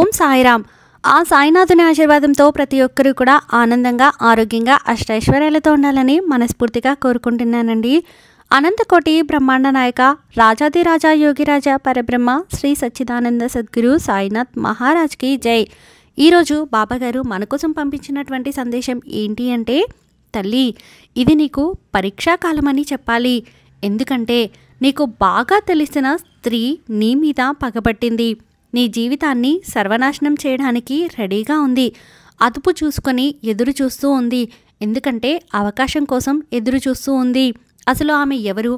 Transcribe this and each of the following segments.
ఓం సాయిరామ్. ఆ సాయినాథుని ఆశీర్వాదంతో ప్రతి ఒక్కరూ కూడా ఆనందంగా, ఆరోగ్యంగా, అష్టైశ్వర్యాలతో ఉండాలని మనస్ఫూర్తిగా కోరుకుంటున్నానండి. అనంతకోటి బ్రహ్మాండ నాయక రాజాదిరాజా యోగిరాజా పరబ్రహ్మ శ్రీ సచ్చిదానంద సద్గురు సాయినాథ్ మహారాజ్కి జై. ఈరోజు బాబాగారు మన కోసం పంపించినటువంటి సందేశం ఏంటి అంటే, తల్లి, ఇది నీకు పరీక్షాకాలం అని చెప్పాలి. ఎందుకంటే నీకు బాగా తెలిసిన స్త్రీ నీ మీద పగబట్టింది. నీ జీవితాన్ని సర్వనాశనం చేయడానికి రెడీగా ఉంది. అదుపు చూసుకొని ఎదురు చూస్తూ ఉంది. ఎందుకంటే అవకాశం కోసం ఎదురు చూస్తూ ఉంది. అసలు ఆమె ఎవరు?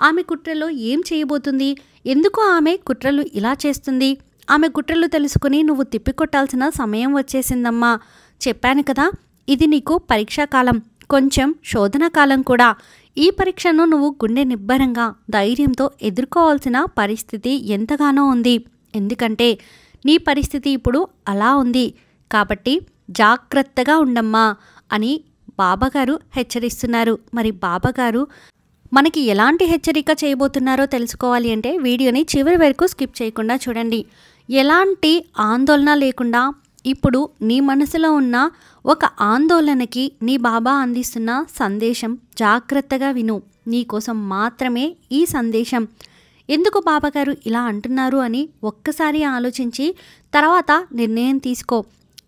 ఆమె కుట్రలో ఏం చేయబోతుంది? ఎందుకు ఆమె కుట్రలు ఇలా చేస్తుంది? ఆమె కుట్రలు తెలుసుకుని నువ్వు తిప్పికొట్టాల్సిన సమయం వచ్చేసిందమ్మా. చెప్పాను కదా, ఇది నీకు పరీక్షాకాలం, కొంచెం శోధన కాలం కూడా. ఈ పరీక్షను నువ్వు గుండె నిబ్బరంగా, ధైర్యంతో ఎదుర్కోవాల్సిన పరిస్థితి ఎంతగానో ఉంది. ఎందుకంటే నీ పరిస్థితి ఇప్పుడు అలా ఉంది. కాబట్టి జాగ్రత్తగా ఉండమ్మా అని బాబాగారు హెచ్చరిస్తున్నారు. మరి బాబాగారు మనకి ఎలాంటి హెచ్చరిక చేయబోతున్నారో తెలుసుకోవాలి అంటే వీడియోని చివరి వరకు స్కిప్ చేయకుండా చూడండి. ఎలాంటి ఆందోళన లేకుండా ఇప్పుడు నీ మనసులో ఉన్న ఒక ఆందోళనకి నీ బాబా అందిస్తున్న సందేశం జాగ్రత్తగా విను. నీకోసం మాత్రమే ఈ సందేశం. ఎందుకు బాబాగారు ఇలా అంటున్నారు అని ఒక్కసారి ఆలోచించి తర్వాత నిర్ణయం తీసుకో.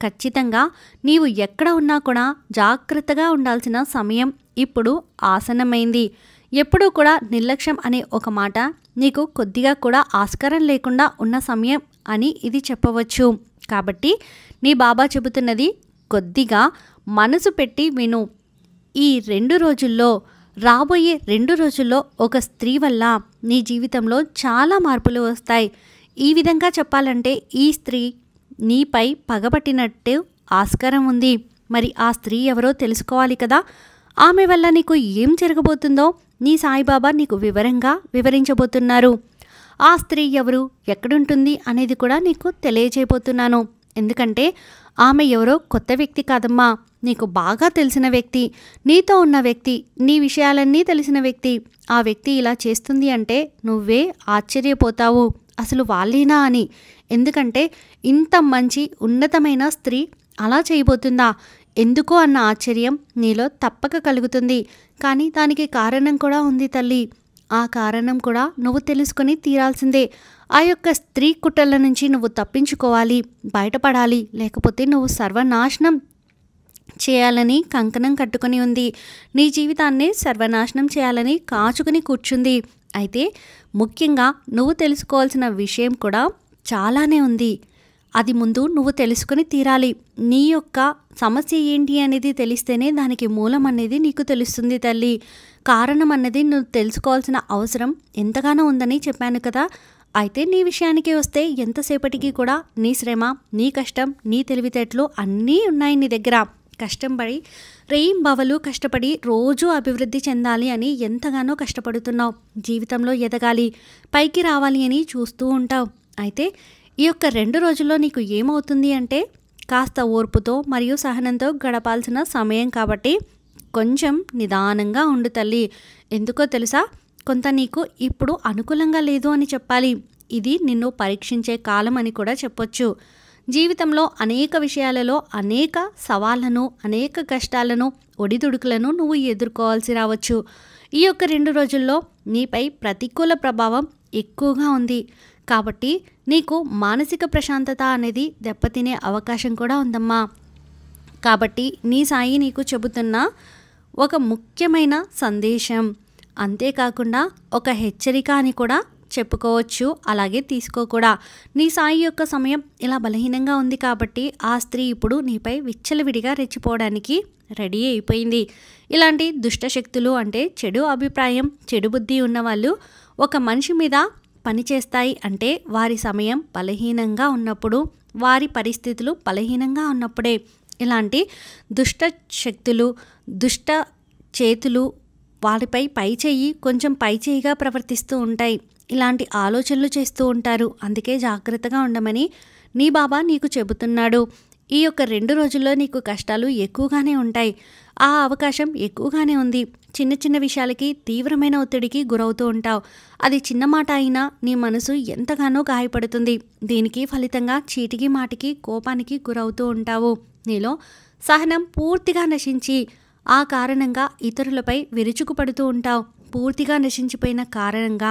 ఖచ్చితంగా నీవు ఎక్కడ ఉన్నా కూడా జాగ్రత్తగా ఉండాల్సిన సమయం ఇప్పుడు ఆసన్నమైంది. ఎప్పుడూ కూడా నిర్లక్ష్యం అనే ఒక మాట నీకు కొద్దిగా కూడా ఆస్కారం లేకుండా ఉన్న సమయం అని ఇది చెప్పవచ్చు. కాబట్టి నీ బాబా చెబుతున్నది కొద్దిగా మనసు పెట్టి విను. ఈ 2 రోజుల్లో, రాబోయే 2 రోజుల్లో ఒక స్త్రీ వల్ల నీ జీవితంలో చాలా మార్పులు వస్తాయి. ఈ విధంగా చెప్పాలంటే ఈ స్త్రీ నీపై పగబట్టినట్టు ఆస్కారం ఉంది. మరి ఆ స్త్రీ ఎవరో తెలుసుకోవాలి కదా. ఆమె వల్ల నీకు ఏం జరగబోతుందో నీ సాయిబాబా నీకు వివరంగా వివరించబోతున్నారు. ఆ స్త్రీ ఎవరు, ఎక్కడుంటుంది అనేది కూడా నీకు తెలియజేయబోతున్నాను. ఎందుకంటే ఆమె ఎవరో కొత్త వ్యక్తి కాదమ్మా, నీకు బాగా తెలిసిన వ్యక్తి, నీతో ఉన్న వ్యక్తి, నీ విషయాలన్నీ తెలిసిన వ్యక్తి. ఆ వ్యక్తి ఇలా చేస్తుంది అంటే నువ్వే ఆశ్చర్యపోతావు, అసలు వాళ్ళేనా అని. ఎందుకంటే ఇంత మంచి ఉన్నతమైన స్త్రీ అలా చేయబోతుందా, ఎందుకు అన్న ఆశ్చర్యం నీలో తప్పక కలుగుతుంది. కానీ దానికి కారణం కూడా ఉంది తల్లి. ఆ కారణం కూడా నువ్వు తెలుసుకొని తీరాల్సిందే. ఆ యొక్క స్త్రీ కుట్రల నుంచి నువ్వు తప్పించుకోవాలి, బయటపడాలి. లేకపోతే నువ్వు సర్వనాశనం చేయాలని కంకణం కట్టుకొని ఉంది. నీ జీవితాన్ని సర్వనాశనం చేయాలని కాచుకుని కూర్చుంది. అయితే ముఖ్యంగా నువ్వు తెలుసుకోవాల్సిన విషయం కూడా చాలానే ఉంది. అది ముందు నువ్వు తెలుసుకొని తీరాలి. నీ యొక్క సమస్య ఏంటి అనేది తెలిస్తేనే దానికి మూలం అనేది నీకు తెలుస్తుంది తల్లి. కారణం అన్నది నువ్వు తెలుసుకోవాల్సిన అవసరం ఎంతగానో ఉందని చెప్పాను కదా. అయితే నీ విషయానికి వస్తే ఎంతసేపటికి కూడా నీ శ్రమ, నీ కష్టం, నీ తెలివితేటలు అన్నీ ఉన్నాయి నీ దగ్గర. కష్టపడి రేయింబవలు కష్టపడి రోజు అభివృద్ధి చెందాలి అని ఎంతగానో కష్టపడుతున్నావు. జీవితంలో ఎదగాలి, పైకి రావాలి అని చూస్తూ ఉంటావు. అయితే ఈ యొక్క 2 రోజుల్లో నీకు ఏమవుతుంది అంటే కాస్త ఓర్పుతో మరియు సహనంతో గడపాల్సిన సమయం. కాబట్టి కొంచెం నిదానంగా ఉండు తల్లి. ఎందుకో తెలుసా, కొంత నీకు ఇప్పుడు అనుకూలంగా లేదు అని చెప్పాలి. ఇది నిన్ను పరీక్షించే కాలం అని కూడా చెప్పొచ్చు. జీవితంలో అనేక విషయాలలో అనేక సవాళ్లను, అనేక కష్టాలను, ఒడిదుడుకులను నువ్వు ఎదుర్కోవాల్సి రావచ్చు. ఈ యొక్క 2 రోజుల్లో నీపై ప్రతికూల ప్రభావం ఎక్కువగా ఉంది. కాబట్టి నీకు మానసిక ప్రశాంతత అనేది దెబ్బతినే అవకాశం కూడా ఉందమ్మా. కాబట్టి నీ సాయి నీకు చెబుతున్న ఒక ముఖ్యమైన సందేశం, అంతేకాకుండా ఒక హెచ్చరిక అని కూడా చెప్పుకోవచ్చు. అలాగే తీసుకో కూడా. నీ సాయి యొక్క సమయం ఇలా బలహీనంగా ఉంది కాబట్టి ఆ స్త్రీ ఇప్పుడు నీపై విచ్చలవిడిగా రెచ్చిపోవడానికి రెడీ అయిపోయింది. ఇలాంటి దుష్టశక్తులు అంటే చెడు అభిప్రాయం, చెడు బుద్ధి ఉన్నవాళ్ళు ఒక మనిషి మీద పనిచేస్తాయి అంటే వారి సమయం బలహీనంగా ఉన్నప్పుడు, వారి పరిస్థితులు బలహీనంగా ఉన్నప్పుడే. ఇలాంటి దుష్ట శక్తులు, దుష్ట చేతులు వారిపై పైచేయి కొంచెం పైచేయిగా ప్రవర్తిస్తూ ఉంటాయి. ఇలాంటి ఆలోచనలు చేస్తూ ఉంటారు. అందుకే జాగ్రత్తగా ఉండమని నీ బాబా నీకు చెబుతున్నాడు. ఈ యొక్క 2 రోజుల్లో నీకు కష్టాలు ఎక్కువగానే ఉంటాయి. ఆ అవకాశం ఎక్కువగానే ఉంది. చిన్న చిన్న విషయాలకి తీవ్రమైన ఒత్తిడికి గురవుతూ ఉంటావు. అది చిన్న మాట అయినా నీ మనసు ఎంతగానో గాయపడుతుంది. దీనికి ఫలితంగా చీటికి మాటికి కోపానికి గురవుతూ ఉంటావు. నీలో సహనం పూర్తిగా నశించి ఆ కారణంగా ఇతరులపై విరుచుకుపడుతూ ఉంటావు. పూర్తిగా నశించిపోయిన కారణంగా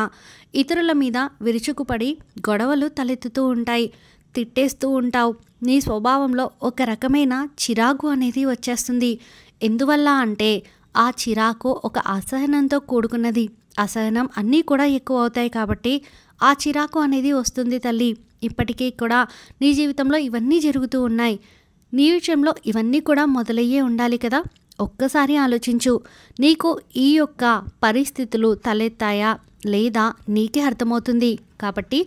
ఇతరుల మీద విరుచుకుపడి గొడవలు తలెత్తుతూ ఉంటాయి. తిట్టేస్తూ ఉంటావు. నీ స్వభావంలో ఒక రకమైన చిరాకు అనేది వచ్చేస్తుంది. ఎందువల్ల అంటే ఆ చిరాకు ఒక అసహనంతో కూడుకున్నది. అసహనం అన్నీ కూడా ఎక్కువ అవుతాయి కాబట్టి ఆ చిరాకు అనేది వస్తుంది తల్లి. ఇప్పటికీ కూడా నీ జీవితంలో ఇవన్నీ జరుగుతూ ఉన్నాయి. నీ విషయంలో ఇవన్నీ కూడా మొదలయ్యే ఉండాలి కదా. ఒక్కసారి ఆలోచించు. నీకు ఈ యొక్క పరిస్థితులు తలెత్తాయా లేదా నీకే అర్థమవుతుంది. కాబట్టి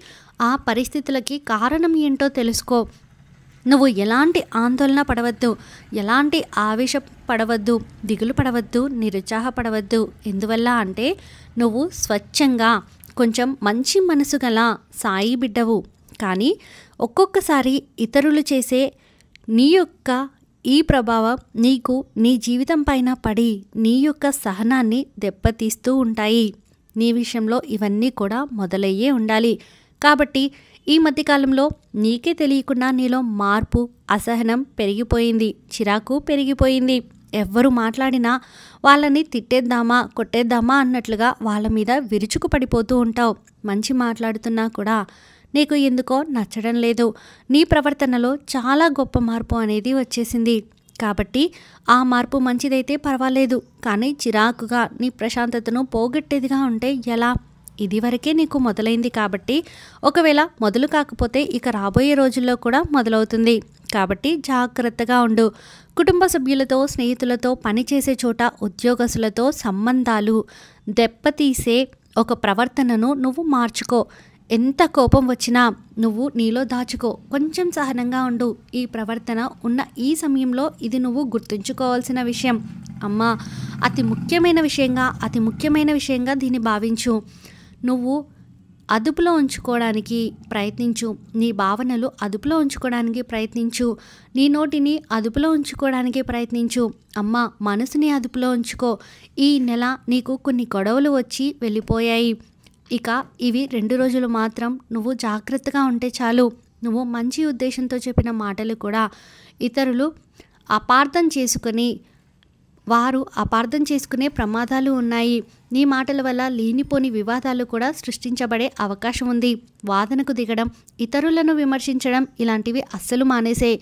ఆ పరిస్థితులకి కారణం ఏంటో తెలుసుకో. నువ్వు ఎలాంటి ఆందోళన పడవద్దు, ఎలాంటి ఆవేశపడవద్దు, దిగులు పడవద్దు, నిరుత్సాహపడవద్దు. ఎందువల్ల అంటే నువ్వు స్వచ్ఛంగా కొంచెం మంచి మనసు గల సాయి బిడ్డవు. కానీ ఒక్కొక్కసారి ఇతరులు చేసే నీ యొక్క ఈ ప్రభావం నీకు నీ జీవితం పైన పడి నీ యొక్క సహనాన్ని దెబ్బతీస్తూ ఉంటాయి. నీ విషయంలో ఇవన్నీ కూడా మొదలయ్యే ఉండాలి. కాబట్టి ఈ మధ్యకాలంలో నీకే తెలియకుండా నీలో మార్పు, అసహనం పెరిగిపోయింది, చిరాకు పెరిగిపోయింది. ఎవ్వరు మాట్లాడినా వాళ్ళని తిట్టేద్దామా కొట్టేద్దామా అన్నట్లుగా వాళ్ళ మీద విరుచుకు పడిపోతూ ఉంటావు. మంచి మాట్లాడుతున్నా కూడా నీకు ఎందుకో నచ్చడం లేదు. నీ ప్రవర్తనలో చాలా గొప్ప మార్పు అనేది వచ్చేసింది. కాబట్టి ఆ మార్పు మంచిదైతే పర్వాలేదు. కానీ చిరాకుగా నీ ప్రశాంతతను పోగొట్టేదిగా ఉంటే ఎలా? ఇదివరకే నీకు మొదలైంది కాబట్టి ఒకవేళ మొదలు కాకపోతే ఇక రాబోయే రోజుల్లో కూడా మొదలవుతుంది. కాబట్టి జాగ్రత్తగా ఉండు. కుటుంబ సభ్యులతో, స్నేహితులతో, పనిచేసే చోట ఉద్యోగస్తులతో సంబంధాలు దెబ్బతీసే ఒక ప్రవర్తనను నువ్వు మార్చుకో. ఎంత కోపం వచ్చినా నువ్వు నీలో దాచుకో. కొంచెం సహనంగా ఉండు. ఈ ప్రవర్తన ఉన్న ఈ సమయంలో ఇది నువ్వు గుర్తుంచుకోవాల్సిన విషయం. అమ్మా, అతి ముఖ్యమైన విషయంగా దీన్ని భావించు. నువ్వు అదుపులో ఉంచుకోవడానికి ప్రయత్నించు. నీ భావనలు అదుపులో ఉంచుకోవడానికి ప్రయత్నించు. నీ నోటిని అదుపులో ఉంచుకోవడానికి ప్రయత్నించు. అమ్మ, మనసుని అదుపులో ఉంచుకో. ఈ నెల నీకు కొన్ని గొడవలు వచ్చి వెళ్ళిపోయాయి. ఇక ఇవి 2 రోజులు మాత్రం నువ్వు జాగ్రత్తగా ఉంటే చాలు. నువ్వు మంచి ఉద్దేశంతో చెప్పిన మాటలు కూడా ఇతరులు అపార్థం చేసుకునే ప్రమాదాలు ఉన్నాయి. నీ మాటల వల్ల లేనిపోని వివాదాలు కూడా సృష్టించబడే అవకాశం ఉంది. వాదనకు దిగడం, ఇతరులను విమర్శించడం ఇలాంటివి అస్సలు మానేసే.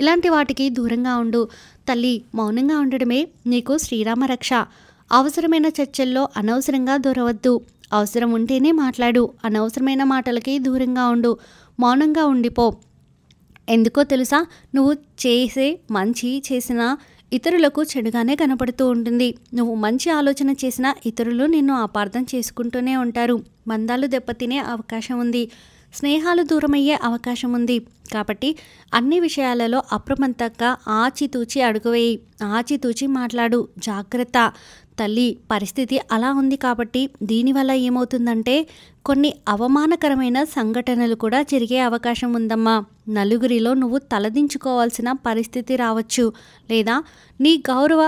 ఇలాంటి వాటికి దూరంగా ఉండు. తల్లి, మౌనంగా ఉండడమే నీకు శ్రీరామ రక్ష. అవసరమైన చర్చల్లో అనవసరంగా దూరవద్దు. అవసరం ఉంటేనే మాట్లాడు. అనవసరమైన మాటలకి దూరంగా ఉండు. మౌనంగా ఉండిపో. ఎందుకో తెలుసా? నువ్వు మంచి చేసినా ఇతరులకు చెడుగానే కనపడుతూ ఉంటుంది. నువ్వు మంచి ఆలోచన చేసినా ఇతరులు నిన్ను అపార్థం చేసుకుంటూనే ఉంటారు. బంధాలు దెబ్బతినే అవకాశం ఉంది. స్నేహాలు దూరమయ్యే అవకాశం ఉంది. కాబట్టి అన్ని విషయాలలో అప్రమత్తంగా ఆచితూచి అడుగువేయి. ఆచితూచి మాట్లాడు. జాగ్రత్త తల్లి. పరిస్థితి అలా ఉంది కాబట్టి దీనివల్ల ఏమవుతుందంటే కొన్ని అవమానకరమైన సంఘటనలు కూడా జరిగే అవకాశం ఉందమ్మా. నలుగురిలో నువ్వు తలదించుకోవాల్సిన పరిస్థితి రావచ్చు. లేదా నీ గౌరవ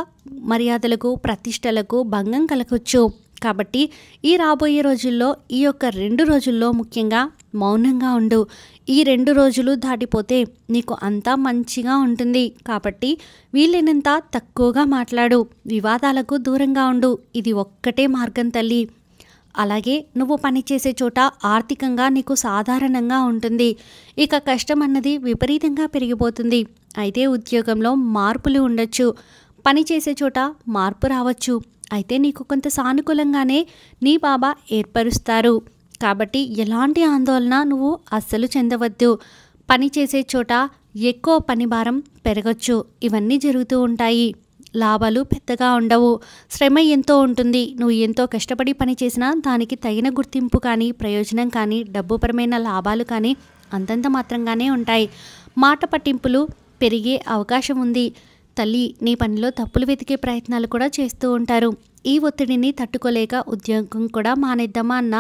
మర్యాదలకు, ప్రతిష్టలకు భంగం కలగవచ్చు. కాబట్టి ఈ రాబోయే రోజుల్లో ఈ యొక్క 2 రోజుల్లో ముఖ్యంగా మౌనంగా ఉండు. ఈ 2 రోజులు దాటిపోతే నీకు అంతా మంచిగా ఉంటుంది. కాబట్టి వీలైనంత తక్కువగా మాట్లాడు. వివాదాలకు దూరంగా ఉండు. ఇది ఒక్కటే మార్గం తల్లి. అలాగే నువ్వు పనిచేసే చోట ఆర్థికంగా నీకు సాధారణంగా ఉంటుంది. ఇక కష్టం అన్నది విపరీతంగా పెరిగిపోతుంది. అయితే ఉద్యోగంలో మార్పులు ఉండొచ్చు. పనిచేసే చోట మార్పు రావచ్చు. అయితే నీకు కొంత సానుకూలంగానే నీ బాబా ఏర్పరుస్తారు. కాబట్టి ఎలాంటి ఆందోళన నువ్వు అస్సలు చెందవద్దు. పని చేసే చోట ఎక్కువ పని భారం పెరగచ్చు. ఇవన్నీ జరుగుతూ ఉంటాయి. లాభాలు పెద్దగా ఉండవు. శ్రమ ఎంతో ఉంటుంది. నువ్వు ఎంతో కష్టపడి పని చేసినా దానికి తగిన గుర్తింపు కానీ, ప్రయోజనం కానీ, డబ్బుపరమైన లాభాలు కానీ అంతంత మాత్రంగానే ఉంటాయి. మాట పట్టింపులు పెరిగే అవకాశం ఉంది. తల్లి, నీ పనిలో తప్పులు వెతికే ప్రయత్నాలు కూడా చేస్తూ ఉంటారు. ఈ ఒత్తిడిని తట్టుకోలేక ఉద్యోగం కూడా మానేద్దామా అన్న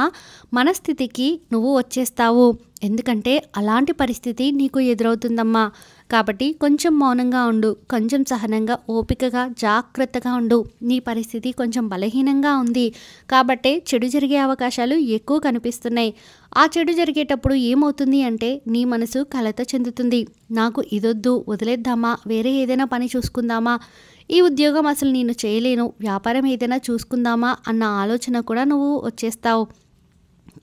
మనస్థితికి నువ్వు వచ్చేస్తావు. ఎందుకంటే అలాంటి పరిస్థితి నీకు ఎదురవుతుందమ్మా. కాబట్టి కొంచెం మౌనంగా ఉండు. కొంచెం సహనంగా, ఓపికగా, జాగ్రత్తగా ఉండు. నీ పరిస్థితి కొంచెం బలహీనంగా ఉంది కాబట్టే చెడు జరిగే అవకాశాలు ఎక్కువ కనిపిస్తున్నాయి. ఆ చెడు జరిగేటప్పుడు ఏమవుతుంది అంటే నీ మనసు కలత చెందుతుంది. నాకు ఇదొద్దు, వదిలేద్దామా, వేరే ఏదైనా పని చూసుకుందామా, ఈ ఉద్యోగం అసలు నేను చేయలేను, వ్యాపారం ఏదైనా చూసుకుందామా అన్న ఆలోచన కూడా నువ్వు వచ్చేస్తావు.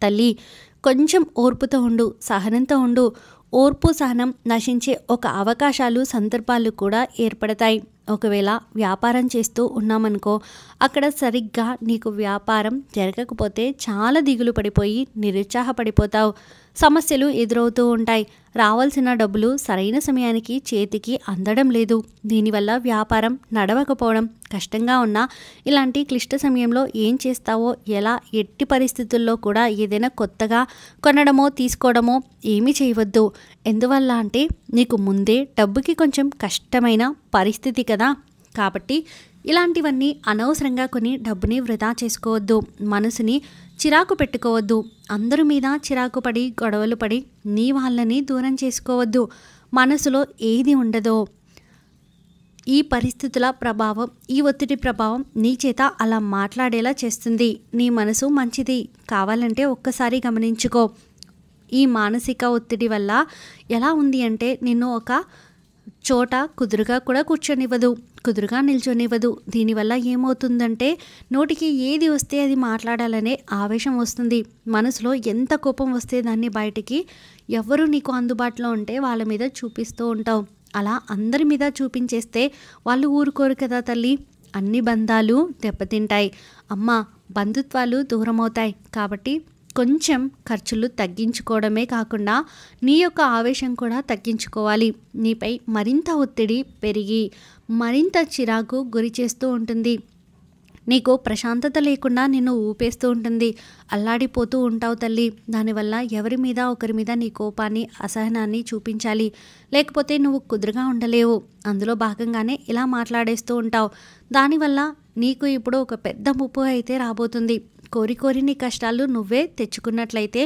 తల్లి, కొంచెం ఓర్పుతో ఉండు, సహనంతో ఉండు. ఓర్పు సహనం నశించే ఒక అవకాశాలు, సందర్భాలు కూడా ఏర్పడతాయి. ఒకవేళ వ్యాపారం చేస్తూ ఉన్నామనుకో, అక్కడ సరిగ్గా నీకు వ్యాపారం జరగకపోతే చాలా దిగులు పడిపోయి నిరుత్సాహపడిపోతావు. సమస్యలు ఎదురవుతూ ఉంటాయి. రావాల్సిన డబ్బులు సరైన సమయానికి చేతికి అందడం లేదు. దీనివల్ల వ్యాపారం నడవకపోవడం కష్టంగా ఉన్నా ఇలాంటి క్లిష్ట సమయంలో ఏం చేస్తావో, ఎలా, ఎట్టి పరిస్థితుల్లో కూడా ఏదైనా కొత్తగా కొనడమో తీసుకోవడమో ఏమీ చేయవద్దు. ఎందువల్ల అంటే నీకు ముందే డబ్బుకి కొంచెం కష్టమైన పరిస్థితి కదా. కాబట్టి ఇలాంటివన్నీ అనవసరంగా కొని డబ్బుని వృధా చేసుకోవద్దు. మనసుని చిరాకు పెట్టుకోవద్దు. అందరి మీద చిరాకు పడి గొడవలు పడి నీ వాళ్ళని దూరం చేసుకోవద్దు. మనసులో ఏది ఉండదో ఈ పరిస్థితుల ప్రభావం, ఈ ఒత్తిడి ప్రభావం నీ చేత అలా మాట్లాడేలా చేస్తుంది. నీ మనసు మంచిది కావాలంటే ఒక్కసారి గమనించుకో. ఈ మానసిక ఒత్తిడి వల్ల ఎలా ఉంది అంటే నిన్ను ఒక చోట కుదురుగా కూడా కూర్చొనివ్వదు, కుదురుగా నిల్చొనివ్వదు. దీనివల్ల ఏమవుతుందంటే నోటికి ఏది వస్తే అది మాట్లాడాలనే ఆవేశం వస్తుంది. మనసులో ఎంత కోపం వస్తే దాన్ని బయటికి ఎవరు నీకు అందుబాటులో ఉంటే వాళ్ళ మీద చూపిస్తూ ఉంటావు. అలా అందరి మీద చూపించేస్తే వాళ్ళు ఊరుకోరు కదా తల్లి. అన్ని బంధాలు దెబ్బతింటాయి అమ్మా, బంధుత్వాలు దూరం అవుతాయి. కాబట్టి కొంచెం ఖర్చులు తగ్గించుకోవడమే కాకుండా నీ యొక్క ఆవేశం కూడా తగ్గించుకోవాలి. నీపై మరింత ఒత్తిడి పెరిగి మరింత చిరాకు గురి చేస్తూ ఉంటుంది. నీకు ప్రశాంతత లేకుండా నిన్ను ఊపేస్తూ ఉంటుంది. అల్లాడిపోతూ ఉంటావు తల్లి. దానివల్ల ఎవరి మీద ఒకరి మీద నీ కోపాన్ని, అసహనాన్ని చూపించాలి. లేకపోతే నువ్వు కుదురుగా ఉండలేవు. అందులో భాగంగానే ఇలా మాట్లాడేస్తూ ఉంటావు. దానివల్ల నీకు ఇప్పుడు ఒక పెద్ద ముప్పు అయితే రాబోతుంది. కోరి కోరి నీ కష్టాలు నువ్వే తెచ్చుకున్నట్లయితే.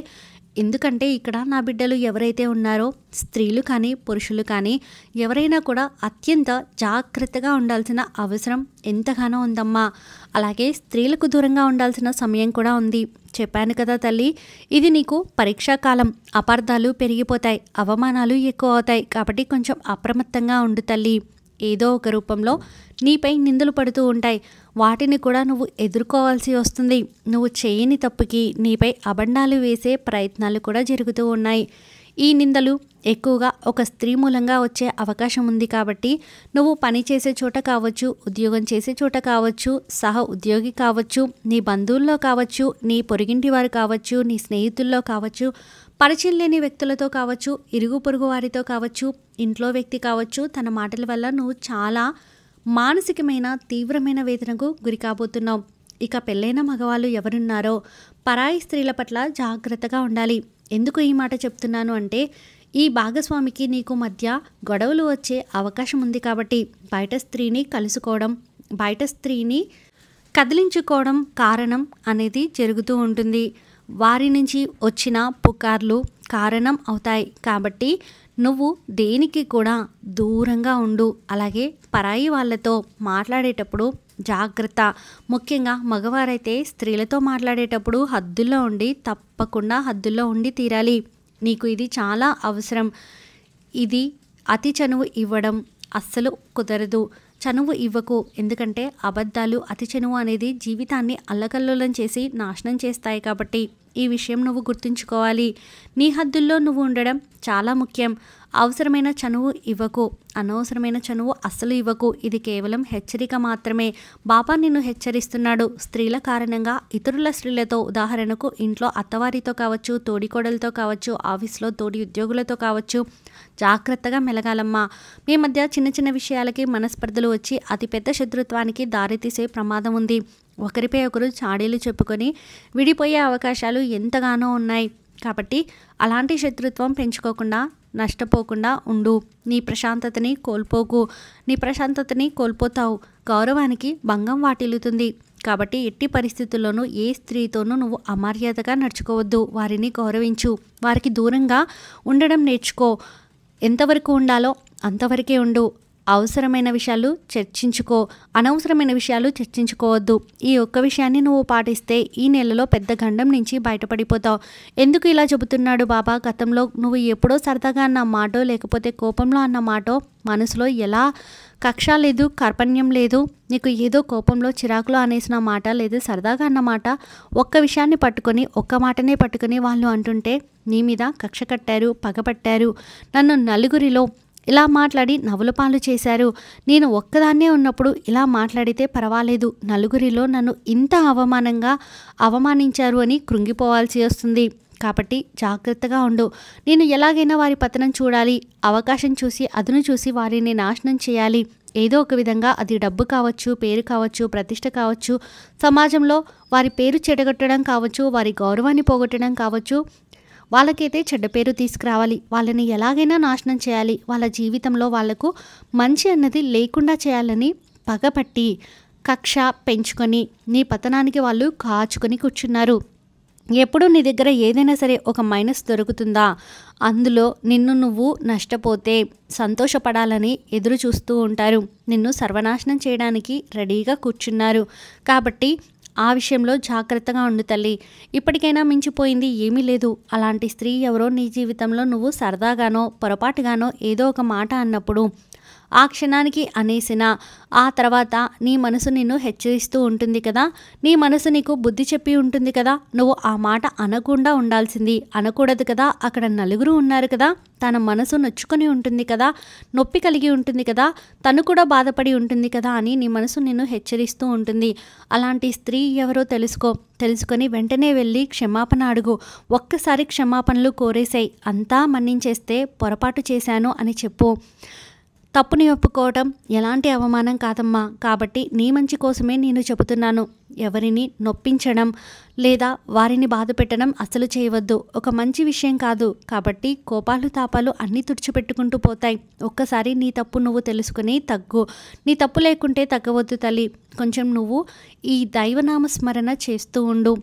ఎందుకంటే ఇక్కడ నా బిడ్డలు ఎవరైతే ఉన్నారో, స్త్రీలు కానీ పురుషులు కానీ ఎవరైనా కూడా అత్యంత జాగ్రత్తగా ఉండాల్సిన అవసరం ఎంతగానో ఉందమ్మా. అలాగే స్త్రీలకు దూరంగా ఉండాల్సిన సమయం కూడా ఉంది. చెప్పాను కదా తల్లి, ఇది నీకు పరీక్షా కాలం. అపార్థాలు పెరిగిపోతాయి, అవమానాలు ఎక్కువ అవుతాయి. కాబట్టి కొంచెం అప్రమత్తంగా ఉండు తల్లి. ఏదో ఒక రూపంలో నీపై నిందలు పడుతూ ఉంటాయి. వాటిని కూడా నువ్వు ఎదుర్కోవాల్సి వస్తుంది. నువ్వు చేయని తప్పుకి నీపై అబండాలు వేసే ప్రయత్నాలు కూడా జరుగుతూ ఉన్నాయి. ఈ నిందలు ఎక్కువగా ఒక స్త్రీ మూలంగా వచ్చే అవకాశం ఉంది. కాబట్టి నువ్వు పని చేసే చోట కావచ్చు, ఉద్యోగం చేసే చోట కావచ్చు, సహ ఉద్యోగి కావచ్చు, నీ బంధువుల్లో కావచ్చు, నీ పొరుగింటి వారు కావచ్చు, నీ స్నేహితుల్లో కావచ్చు, పరిచయం లేని వ్యక్తులతో కావచ్చు, ఇరుగు పొరుగు వారితో కావచ్చు, ఇంట్లో వ్యక్తి కావచ్చు, తన మాటల వల్ల నువ్వు చాలా మానసికమైన తీవ్రమైన వేదనకు గురి కాబోతున్నావు. ఇక పెళ్ళైన మగవాళ్ళు ఎవరున్నారో పరాయి స్త్రీల పట్ల జాగ్రత్తగా ఉండాలి. ఎందుకు ఈ మాట చెప్తున్నాను అంటే ఈ భాగస్వామికి నీకు మధ్య గొడవలు వచ్చే అవకాశం ఉంది. కాబట్టి బయట స్త్రీని కలుసుకోవడం, బయట స్త్రీని కదిలించుకోవడం కారణం అనేది జరుగుతూ ఉంటుంది. వారి నుంచి వచ్చిన పుకార్లు కారణం అవుతాయి. కాబట్టి నువ్వు దేనికి కూడా దూరంగా ఉండు. అలాగే పరాయి వాళ్ళతో మాట్లాడేటప్పుడు జాగ్రత్త. ముఖ్యంగా మగవారైతే స్త్రీలతో మాట్లాడేటప్పుడు హద్దుల్లో ఉండి, తప్పకుండా హద్దుల్లో ఉండి తీరాలి. నీకు ఇది చాలా అవసరం. ఇది అతి చనువు ఇవ్వడం అస్సలు కుదరదు. చనువు ఇవ్వకు. ఎందుకంటే అబద్ధాలు, అతి చనువు అనేది జీవితాన్ని అల్లకల్లోలం చేసి నాశనం చేస్తాయి. కాబట్టి ఈ విషయం నువ్వు గుర్తుంచుకోవాలి. నీ హద్దుల్లో నువ్వు ఉండడం చాలా ముఖ్యం. అవసరమైన చనువు ఇవ్వకు, అనవసరమైన చనువు అస్సలు ఇవ్వకు. ఇది కేవలం హెచ్చరిక మాత్రమే. బాబా నిన్ను హెచ్చరిస్తున్నాడు. స్త్రీల కారణంగా ఇతరుల స్త్రీలతో, ఉదాహరణకు ఇంట్లో అత్తవారితో కావచ్చు, తోడికోడలతో కావచ్చు, ఆఫీస్లో తోడి ఉద్యోగులతో కావచ్చు, జాగ్రత్తగా మెలగాలమ్మా. మీ మధ్య చిన్న చిన్న విషయాలకి మనస్పర్ధలు వచ్చి అతిపెద్ద శత్రుత్వానికి దారితీసే ప్రమాదం ఉంది. ఒకరిపై ఒకరు చాడీలు చెప్పుకొని విడిపోయే అవకాశాలు ఎంతగానో ఉన్నాయి. కాబట్టి అలాంటి శత్రుత్వం పెంచుకోకుండా, నష్టపోకుండా ఉండు. నీ ప్రశాంతతని కోల్పోకు. నీ ప్రశాంతతని కోల్పోతావు. గౌరవానికి భంగం వాటిల్లుతుంది. కాబట్టి ఎట్టి పరిస్థితుల్లోనూ ఏ స్త్రీతోనూ నువ్వు అమర్యాదగా నడుచుకోవద్దు. వారిని గౌరవించు. వారికి దూరంగా ఉండడం నేర్చుకో. ఎంతవరకు ఉండాలో అంతవరకే ఉండు. అవసరమైన విషయాలు చర్చించుకో. అనవసరమైన విషయాలు చర్చించుకోవద్దు. ఈ ఒక్క విషయాన్ని నువ్వు పాటిస్తే ఈ నెలలో పెద్ద గండం నుంచి బయటపడిపోతావు. ఎందుకు ఇలా చెబుతున్నాడు బాబా? గతంలో నువ్వు ఎప్పుడో సరదాగా అన్న మాటో లేకపోతే కోపంలో అన్న మాటో మనసులో ఎలా కక్ష లేదు, కార్పణ్యం లేదు, నీకు ఏదో కోపంలో చిరాకులో అనేసిన మాట లేదు, సరదాగా అన్న మాట, ఒక్క విషయాన్ని పట్టుకొని ఒక్క మాటనే పట్టుకొని వాళ్ళు అంటుంటే నీ మీద కక్ష కట్టారు, పగపట్టారు. నన్ను నలుగురిలో ఇలా మాట్లాడి నవ్వుల పాలు చేశారు. నేను ఒక్కదాన్నే ఉన్నప్పుడు ఇలా మాట్లాడితే పర్వాలేదు, నలుగురిలో నన్ను ఇంత అవమానించారు అని కృంగిపోవాల్సి వస్తుంది. కాబట్టి జాగ్రత్తగా ఉండు. నేను ఎలాగైనా వారి పతనం చూడాలి. అవకాశం చూసి అదును చూసి వారిని నాశనం చేయాలి. ఏదో ఒక విధంగా అది డబ్బు కావచ్చు, పేరు కావచ్చు, ప్రతిష్ట కావచ్చు, సమాజంలో వారి పేరు చెడగొట్టడం కావచ్చు, వారి గౌరవాన్ని పోగొట్టడం కావచ్చు. వాళ్ళకైతే చెడ్డ పేరు తీసుకురావాలి. వాళ్ళని ఎలాగైనా నాశనం చేయాలి. వాళ్ళ జీవితంలో వాళ్లకు మంచి అన్నది లేకుండా చేయాలని పగపట్టి కక్ష పెంచుకొని నీ పతనానికి వాళ్ళు కాచుకొని కూర్చున్నారు. ఎప్పుడు నీ దగ్గర ఏదైనా సరే ఒక మైనస్ దొరుకుతుందా? అందులో నిన్ను నువ్వు నష్టపోతే సంతోషపడాలని ఎదురు చూస్తూ ఉంటారు. నిన్ను సర్వనాశనం చేయడానికి రెడీగా కూర్చున్నారు. కాబట్టి ఆ విషయంలో జాగ్రత్తగా ఉండు తల్లి. ఇప్పటికైనా మించిపోయింది ఏమీ లేదు. అలాంటి స్త్రీ ఎవరో నీ జీవితంలో నువ్వు సరదాగానో పొరపాటుగానో ఏదో ఒక మాట అన్నప్పుడు ఆ క్షణానికి అనేసిన ఆ తర్వాత నీ మనసు నిన్ను హెచ్చరిస్తూ ఉంటుంది కదా, నీ మనసు నీకు బుద్ధి చెప్పి ఉంటుంది కదా, నువ్వు ఆ మాట అనకుండా ఉండాల్సింది. అనకూడదు కదా, అక్కడ నలుగురు ఉన్నారు కదా, తన మనసు నొచ్చుకొని ఉంటుంది కదా, నొప్పి కలిగి ఉంటుంది కదా, తను కూడా బాధపడి ఉంటుంది కదా అని నీ మనసు నిన్ను హెచ్చరిస్తూ ఉంటుంది. అలాంటి స్త్రీ ఎవరో తెలుసుకొని వెంటనే వెళ్ళి క్షమాపణ అడుగు. ఒక్కసారి క్షమాపణలు కోరేసాయి, అంతా మన్నించేస్తే పొరపాటు చేశాను అని చెప్పు. తప్పుని ఒప్పుకోవటం ఎలాంటి అవమానం కాదమ్మా. కాబట్టి నీ మంచి కోసమే నేను చెబుతున్నాను. ఎవరిని నొప్పించడం లేదా వారిని బాధ పెట్టడం అసలు చేయవద్దు. ఒక మంచి విషయం కాదు. కాబట్టి కోపాలు తాపాలు అన్నీ తుడిచిపెట్టుకుంటూ పోతాయి. ఒక్కసారి నీ తప్పు నువ్వు తెలుసుకుని తగ్గు. నీ తప్పు లేకుంటే తగ్గవద్దు తల్లి. కొంచెం నువ్వు ఈ దైవనామస్మరణ చేస్తూ ఉండు.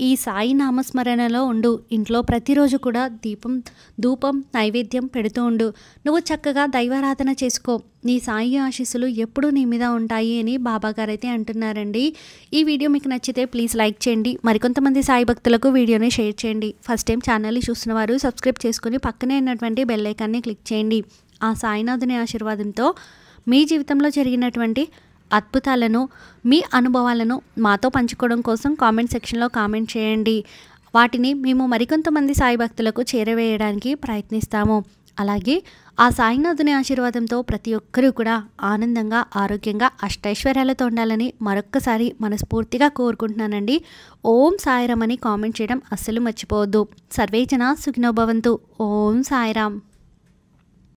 ఈ సాయి నామస్మరణలో ఉండు. ఇంట్లో ప్రతిరోజు కూడా ధూపం నైవేద్యం పెడుతూ ఉండు. నువ్వు చక్కగా దైవారాధన చేసుకో. నీ సాయి ఆశీస్సులు ఎప్పుడూ నీ మీద ఉంటాయి అని బాబాగారు అయితే అంటున్నారండి. ఈ వీడియో మీకు నచ్చితే ప్లీజ్ లైక్ చేయండి. మరికొంతమంది సాయి భక్తులకు వీడియోని షేర్ చేయండి. ఫస్ట్ టైం ఛానల్ని చూస్తున్న వారు సబ్స్క్రైబ్ చేసుకుని పక్కనే ఉన్నటువంటి బెల్ ఐకాన్ని క్లిక్ చేయండి. ఆ సాయినాథుని ఆశీర్వాదంతో మీ జీవితంలో జరిగినటువంటి అద్భుతాలను, మీ అనుభవాలను మాతో పంచుకోవడం కోసం కామెంట్ సెక్షన్లో కామెంట్ చేయండి. వాటిని మేము మరికొంతమంది సాయి భక్తులకు చేరవేయడానికి ప్రయత్నిస్తాము. అలాగే ఆ సాయినాథుని ఆశీర్వాదంతో ప్రతి ఒక్కరూ కూడా ఆనందంగా, ఆరోగ్యంగా, అష్టైశ్వర్యాలతో ఉండాలని మరొక్కసారి మనస్ఫూర్తిగా కోరుకుంటున్నానండి. ఓం సాయిరామ్ అని కామెంట్ చేయడం అస్సలు మర్చిపోవద్దు. సర్వేజన సుఖినో భవంతు. ఓం సాయిరామ్.